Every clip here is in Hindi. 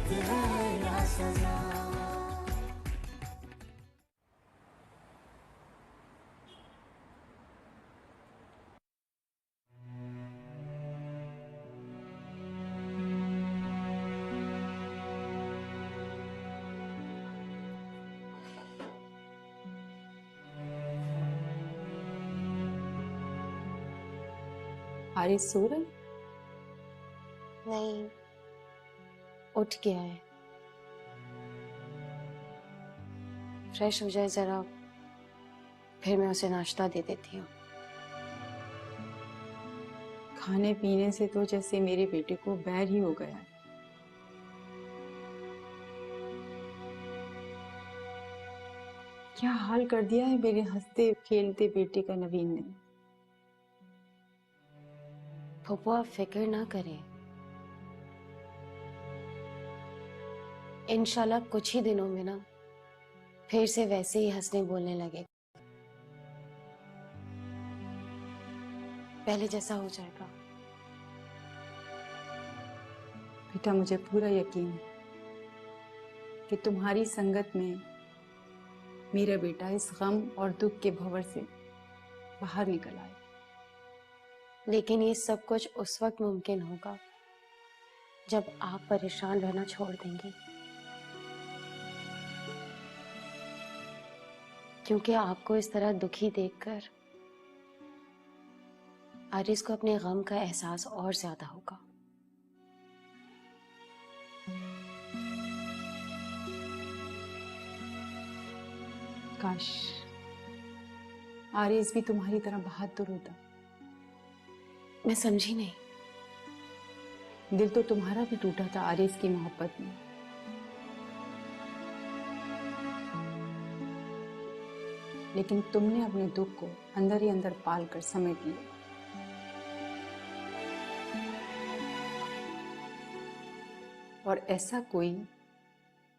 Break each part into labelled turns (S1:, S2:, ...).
S1: गलत है या सजा।
S2: हारिस सो रहे?
S3: नहीं, उठ गया है। फ्रेश हो जाए जरा, फिर मैं उसे नाश्ता दे देती हूँ।
S2: खाने पीने से तो जैसे मेरे बेटे को बैर ही हो गया है। क्या हाल कर दिया है मेरे हंसते खेलते बेटे का नवीन ने।
S3: फूफो, आप फिक्र ना करें। इंशाल्लाह कुछ ही दिनों में ना फिर से वैसे ही हंसने बोलने लगे, पहले जैसा हो जाएगा।
S2: बेटा, मुझे पूरा यकीन है कि तुम्हारी संगत में मेरा बेटा इस गम और दुख के भंवर से बाहर निकल आए।
S3: लेकिन ये सब कुछ उस वक्त मुमकिन होगा जब आप परेशान रहना छोड़ देंगी, क्योंकि आपको इस तरह दुखी देखकर आरिस को अपने गम का एहसास और ज्यादा होगा।
S2: काश आरिस भी तुम्हारी तरह बहादुर होता।
S3: मैं समझी नहीं।
S2: दिल तो तुम्हारा भी टूटा था आरिस की मोहब्बत में। लेकिन तुमने अपने दुख को अंदर ही अंदर पाल कर समेट लिया। और ऐसा कोई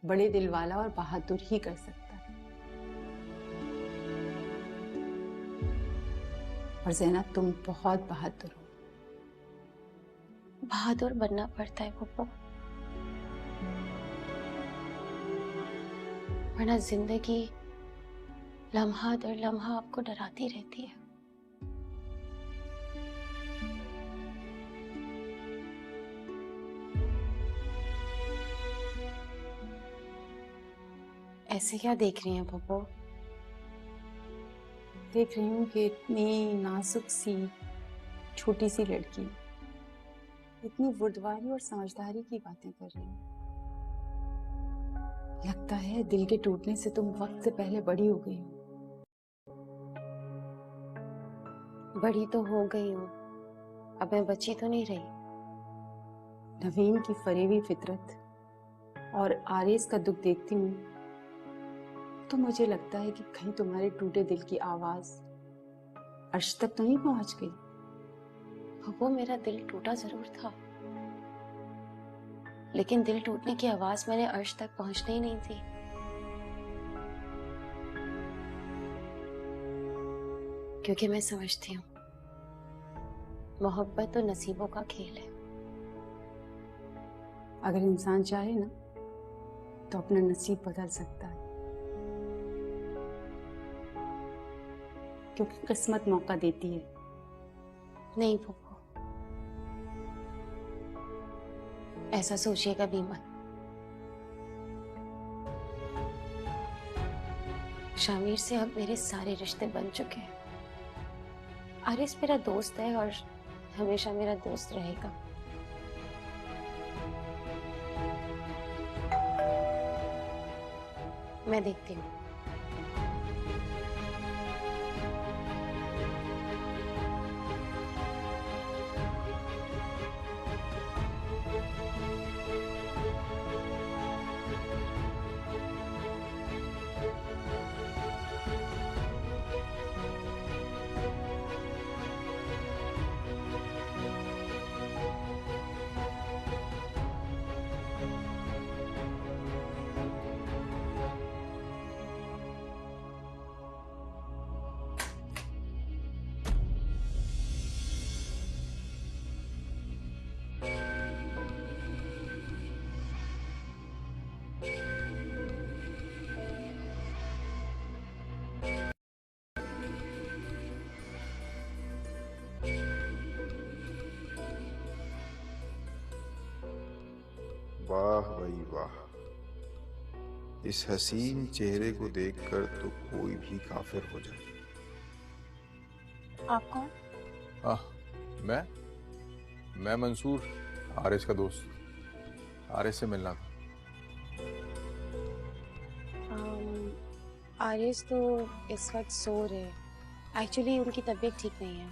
S2: बड़े दिल वाला और बहादुर ही कर सकता है। और ज़ैनब, तुम बहुत बहादुर हो।
S3: बहादुर बनना पड़ता है पप्पा, वरना जिंदगी लम्हा दर लम्हा आपको डराती रहती है। ऐसे क्या देख रही हैं पप्पो?
S2: देख रही हूँ कि इतनी नाजुक सी छोटी सी लड़की इतनी बुर्दवारी और समझदारी की बातें कर रही है। लगता है दिल के टूटने से तुम वक्त से पहले बड़ी हो गई हो।
S3: बड़ी तो हो गई हूँ, अब मैं बच्ची तो नहीं रही।
S2: नवीन की फरेबी फितरत और आरिस का दुख देखती हूँ तो मुझे लगता है कि कहीं तुम्हारे टूटे दिल की आवाज अर्श तक तो नहीं पहुंच गई।
S3: वो मेरा दिल टूटा जरूर था, लेकिन दिल टूटने की आवाज मैंने अर्श तक पहुंचने ही नहीं दी। क्योंकि मैं समझती हूँ मोहब्बत तो नसीबों का खेल है।
S2: अगर इंसान चाहे ना तो अपना नसीब बदल सकता है, क्योंकि किस्मत मौका देती है।
S3: नहीं फूफो, ऐसा सोचिएगा भी मत। शामिर से अब मेरे सारे रिश्ते बन चुके हैं। आरिस मेरा दोस्त है और हमेशा मेरा दोस्त रहेगा। मैं देखती हूँ।
S4: वाह भाई वाह, इस हसीन चेहरे को देखकर तो कोई भी काफिर हो जाए।
S3: आप कौन?
S5: मैं मैं मंसूर, आरिस का दोस्त। आरिस से मिलना था।
S3: आरिस तो इस वक्त सो रहे हैं। एक्चुअली उनकी तबीयत ठीक नहीं है।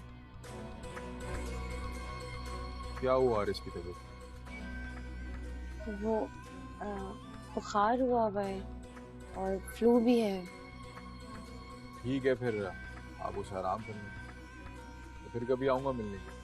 S5: क्या हुआ आरिस की तबीयत?
S3: वो अ, बुखार हुआ है और फ्लू भी है।
S5: ठीक है, फिर आप उसे आराम करने दो। तो फिर कभी आऊंगा मिलने के लिए।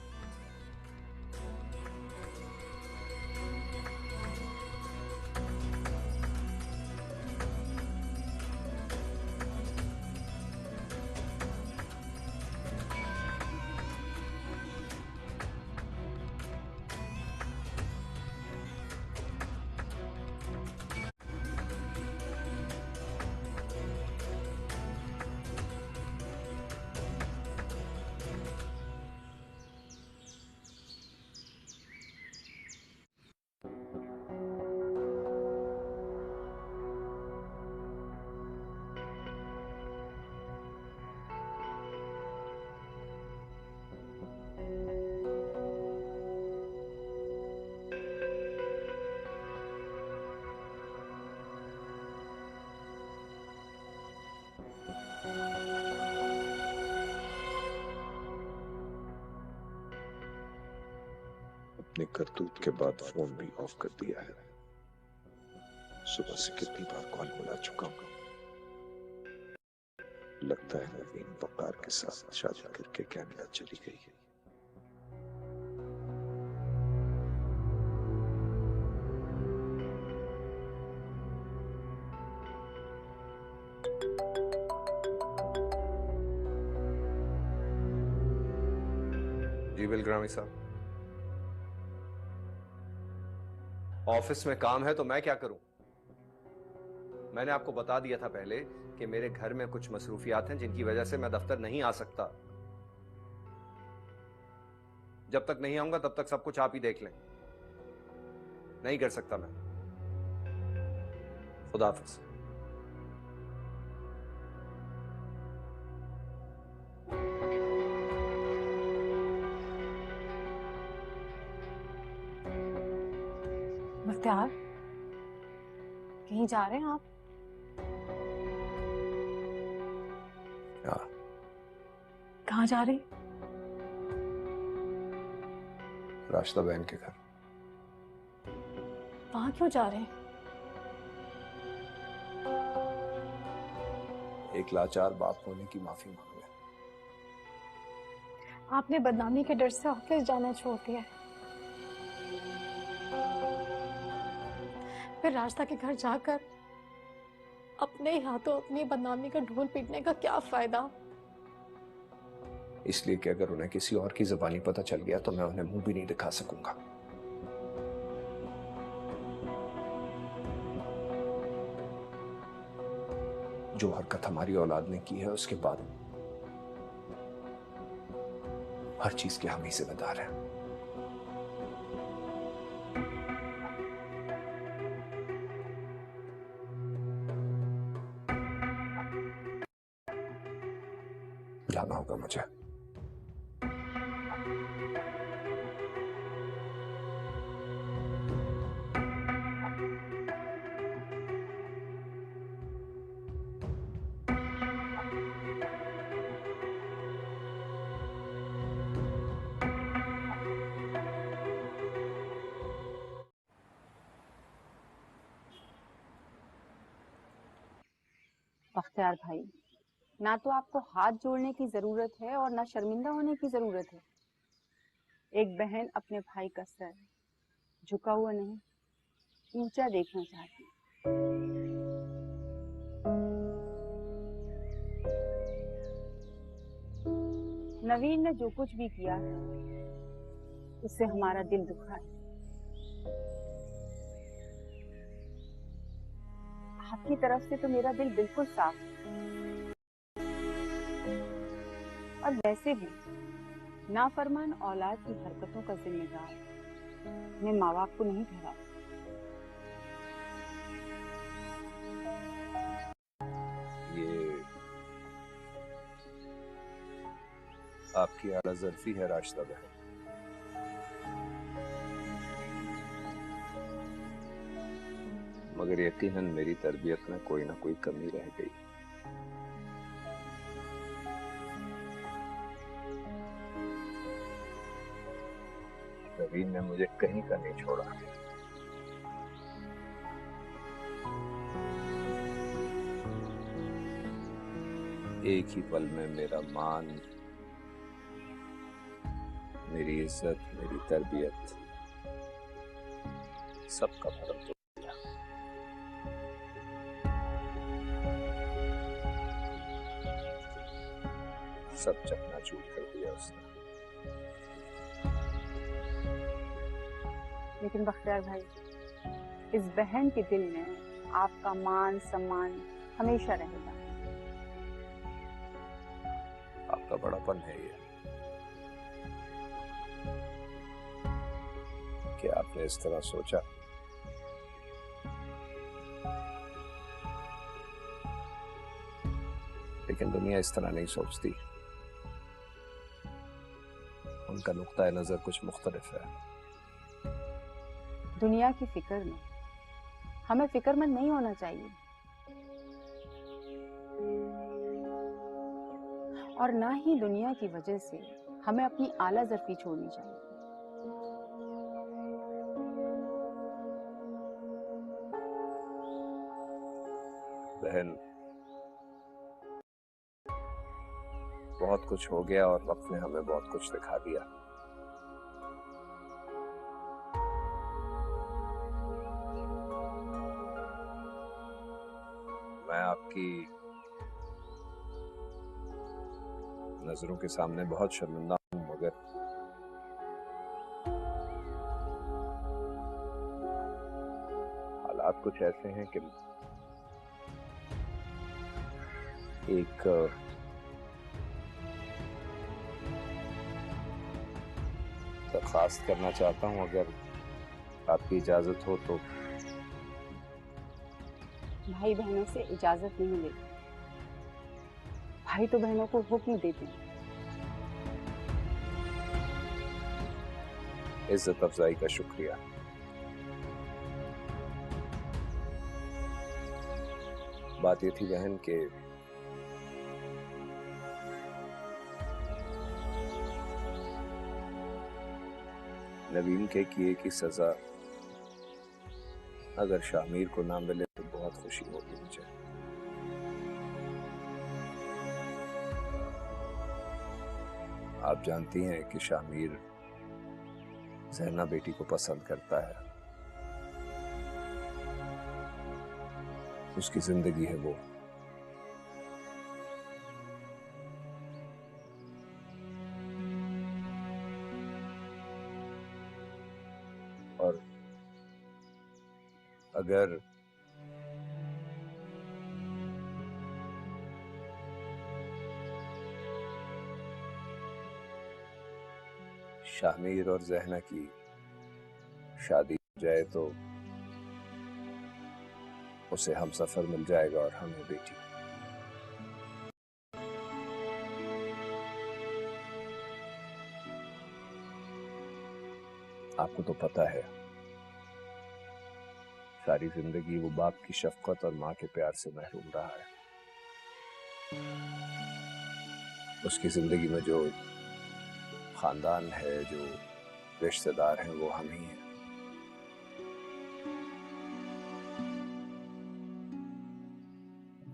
S4: अपने करतूत के बाद फोन भी ऑफ कर दिया है। सुबह से कितनी बार कॉल मिला चुका हूं। लगता है नवीन वकार के साथ शादी करके कनाडा चली गई है।
S6: जी बिलग्रामी साहब, ऑफिस में काम है तो मैं क्या करूं? मैंने आपको बता दिया था पहले कि मेरे घर में कुछ मसरूफियात हैं जिनकी वजह से मैं दफ्तर नहीं आ सकता। जब तक नहीं आऊंगा तब तक सब कुछ आप ही देख लें। नहीं कर सकता मैं। खुदा हाफिज।
S3: मुख्तार, कहीं जा रहे हैं आप?
S4: हाँ,
S3: कहाँ जा रहे?
S4: राशिदा बहन के घर।
S3: वहां क्यों जा रहे हैं?
S4: एक लाचार बाप होने की माफी मांग ले।
S7: आपने बदनामी के डर से ऑफिस जाना छोड़ दिया है, फिर रास्ता के घर जाकर अपने ही हाथों अपनी बदनामी का ढोल पीटने का क्या फायदा?
S4: इसलिए कि अगर उन्हें किसी और की जुबानी पता चल गया तो मैं उन्हें मुंह भी नहीं दिखा सकूंगा। जो हरकत हमारी औलाद ने की है उसके बाद हर चीज के हम ही जिम्मेदार हैं। जाना होगा मुझे।
S2: बख्तियार भाई, ना तो आपको हाथ जोड़ने की जरूरत है और ना शर्मिंदा होने की जरूरत है। एक बहन अपने भाई का सर झुका हुआ नहीं, ऊंचा देखना चाहती है। नवीन ने जो कुछ भी किया है उससे हमारा दिल दुखा है। आपकी तरफ से तो मेरा दिल बिल्कुल साफ है। और वैसे भी नाफरमान औलाद की हरकतों का जिम्मेदार मैं माँ बाप को नहीं ठहरा।
S6: आपकी आला ज़र्फ़ी है राशिदा बहन। मगर यकीनन मेरी तरबियत में कोई ना कोई कमी रह गई। नवीन ने मुझे कहीं का नहीं छोड़ा। एक ही पल में मेरा मान, मेरी इज्जत, मेरी तरबियत, सबका भरम तो दिया। सब चकनाचूर कर दिया उसने।
S2: लेकिन बख्तियार भाई, इस बहन के दिल में आपका मान सम्मान हमेशा रहेगा।
S6: आपका बड़ापन है ये कि आपने इस तरह सोचा। लेकिन दुनिया इस तरह नहीं सोचती। उनका नुक्ता नजर कुछ मुख्तलिफ है।
S2: दुनिया की फिक्र में हमें फिक्रमंद नहीं होना चाहिए, और ना ही दुनिया की वजह से हमें अपनी आला ज़र्फ़ी छोड़नी चाहिए।
S6: बहन, बहुत कुछ हो गया और वक्त ने हमें बहुत कुछ दिखा दिया। मैं आपकी नजरों के सामने बहुत शर्मिंदा हूं, मगर हालात कुछ ऐसे हैं कि एक दरख्वास्त करना चाहता हूं, अगर आपकी इजाजत हो तो।
S2: भाई बहनों से इजाजत नहीं लेते, भाई तो बहनों को हुक्म देते हैं।
S6: इज्जत अफजाई का शुक्रिया। बात ये थी बहन के नवीन के किए की सजा अगर शामिर को ना मिले तो बहुत खुशी होगी मुझे। आप जानती हैं कि शामिर ज़हना बेटी को पसंद करता है। उसकी जिंदगी है वो। और अगर शामिर और ज़हना की शादी हो जाए तो उसे हम सफर मिल जाएगा और हमें बेटी। आपको तो पता है, सारी जिंदगी वो बाप की शफकत और माँ के प्यार से महरूम रहा है। उसकी जिंदगी में जो खानदान है, जो रिश्तेदार हैं, वो हम ही हैं।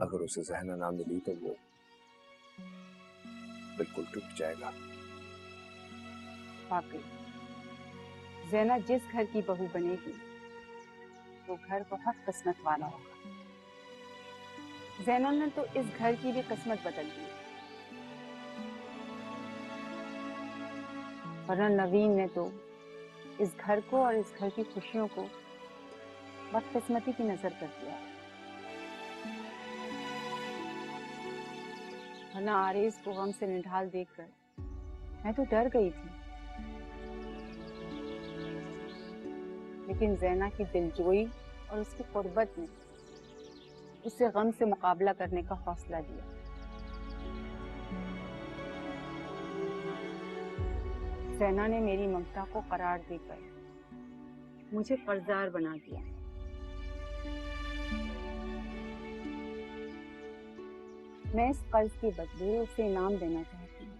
S6: अगर उसे ज़हना ना मिली तो वो बिल्कुल टूट जाएगा।
S2: वाकई ज़ैना जिस घर की बहू बनेगी वो घर बहुत किस्मत वाला होगा। ज़ैना ने तो इस घर की भी किस्मत बदल दी, वरना नवीन ने तो इस घर को और इस घर की खुशियों को बदकिस्मती की नजर कर दिया। वरना आरेज को गम से निढाल देखकर मैं तो डर गई थी, लेकिन ज़ैना की दिलजोई और उसकी कुर्बत ने उसे गम से मुकाबला करने का हौसला दिया। जैना ने मेरी ममता को करार देकर मुझे कर्जदार बना दिया। मैं इस कर्ज के बदले उसे इनाम देना चाहती हूँ।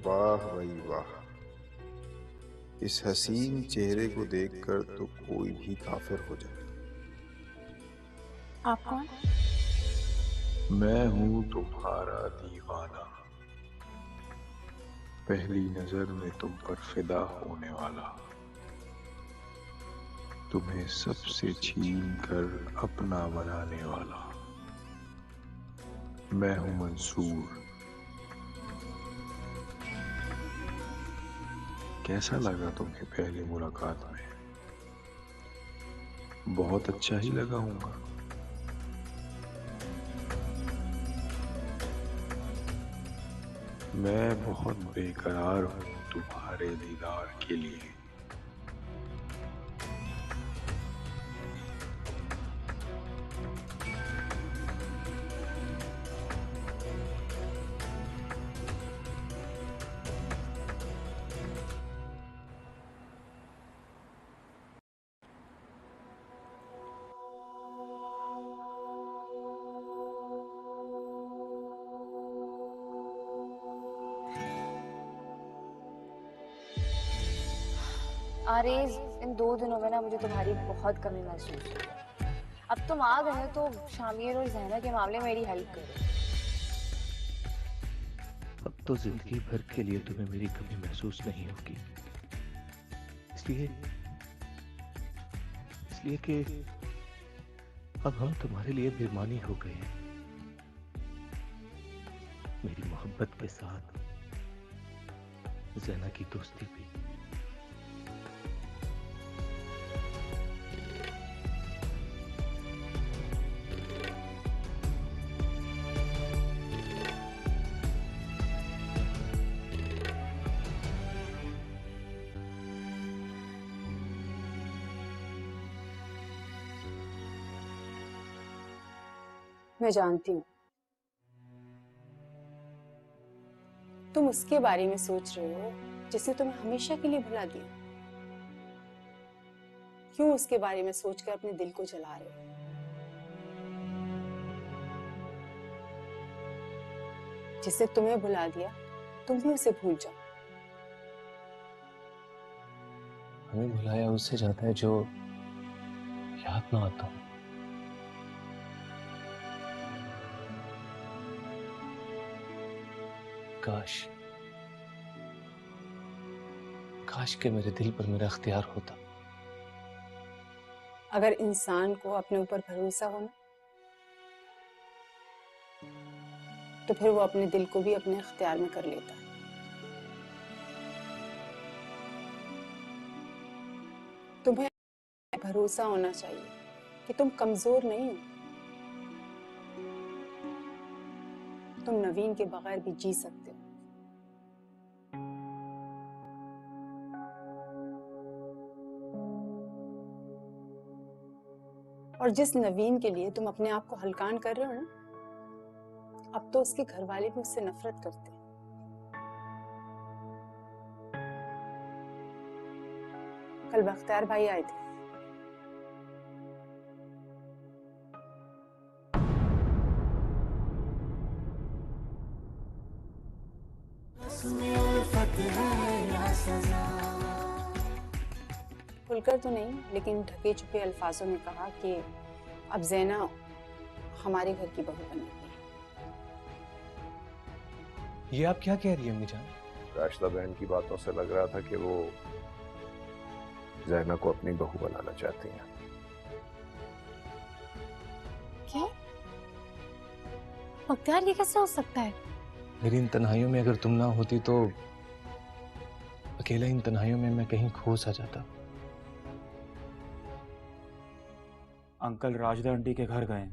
S4: वाह भाई वाह, इस हसीन चेहरे को देखकर तो कोई भी काफिर हो जाए।
S2: आप कौन?
S5: मैं हूं तुम्हारा दीवाना, पहली नजर में तुम पर फिदा होने वाला, तुम्हें सबसे छीन कर अपना बनाने वाला। मैं हूं मंसूर। कैसा लगा तुम्हें पहली मुलाकात में? बहुत अच्छा ही लगा होगा। मैं बहुत बेकरार हूं तुम्हारे दीदार के लिए।
S3: आरेज, इन 2 दिनों में ना मुझे तुम्हारी बहुत कमी महसूस हुई है। अब तुम आ गए हो तो शामिर और जहना के मामले में मेरी हेल्प करो।
S8: अब तो जिंदगी भर के लिए तुम्हें मेरी कमी महसूस नहीं होगी, इसलिए इसलिए कि अब हम तुम्हारे लिए बेमानी हो गए हैं। मेरी मोहब्बत के साथ जैना की दोस्ती भी।
S2: मैं जानती हूँ तुम उसके बारे में सोच रहे हो जिसने तुम्हें हमेशा के लिए भुला दिया। क्यों उसके बारे में सोचकर अपने दिल को जला रहे हो? जिसने तुम्हें भुला दिया तुम भी उसे भूल जाओ।
S8: हमें भुलाया उससे जाता है जो याद ना आता। काश काश के मेरे दिल पर मेरा अख्तियार होता।
S2: अगर इंसान को अपने ऊपर भरोसा हो ना, तो फिर वो अपने दिल को भी अपने अख्तियार में कर लेता है। तुम्हें भरोसा होना चाहिए कि तुम कमजोर नहीं हो। तुम नवीन के बगैर भी जी सकते हो। और जिस नवीन के लिए तुम अपने आप को हल्कान कर रहे हो ना, अब तो उसके घर वाले भी उससे नफरत करते हैं। कल बख्तियार भाई आए थे। खुलकर तो नहीं, लेकिन ढके छुपे अल्फाजों में कहा कि अब जैना हमारे घर की बहू बनेगी।
S5: ये आप क्या कह रही है अम्मी जान?
S4: राशिदा बहन की बातों से लग रहा था कि वो जैना को अपनी बहू बनाना चाहती हैं।
S7: क्या? बख्तियार, ये कैसे हो सकता है?
S5: मेरी इन तन्हाइयों में अगर तुम ना होती तो अकेला इन तन्हाइयों में मैं कहीं खो सा जाता।
S9: अंकल राशिदा आंटी के घर गए,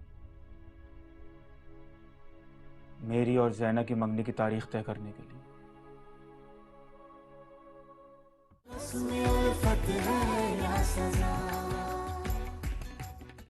S9: मेरी और जैना की मंगनी की तारीख तय करने के लिए।
S1: उसमें उल्फत है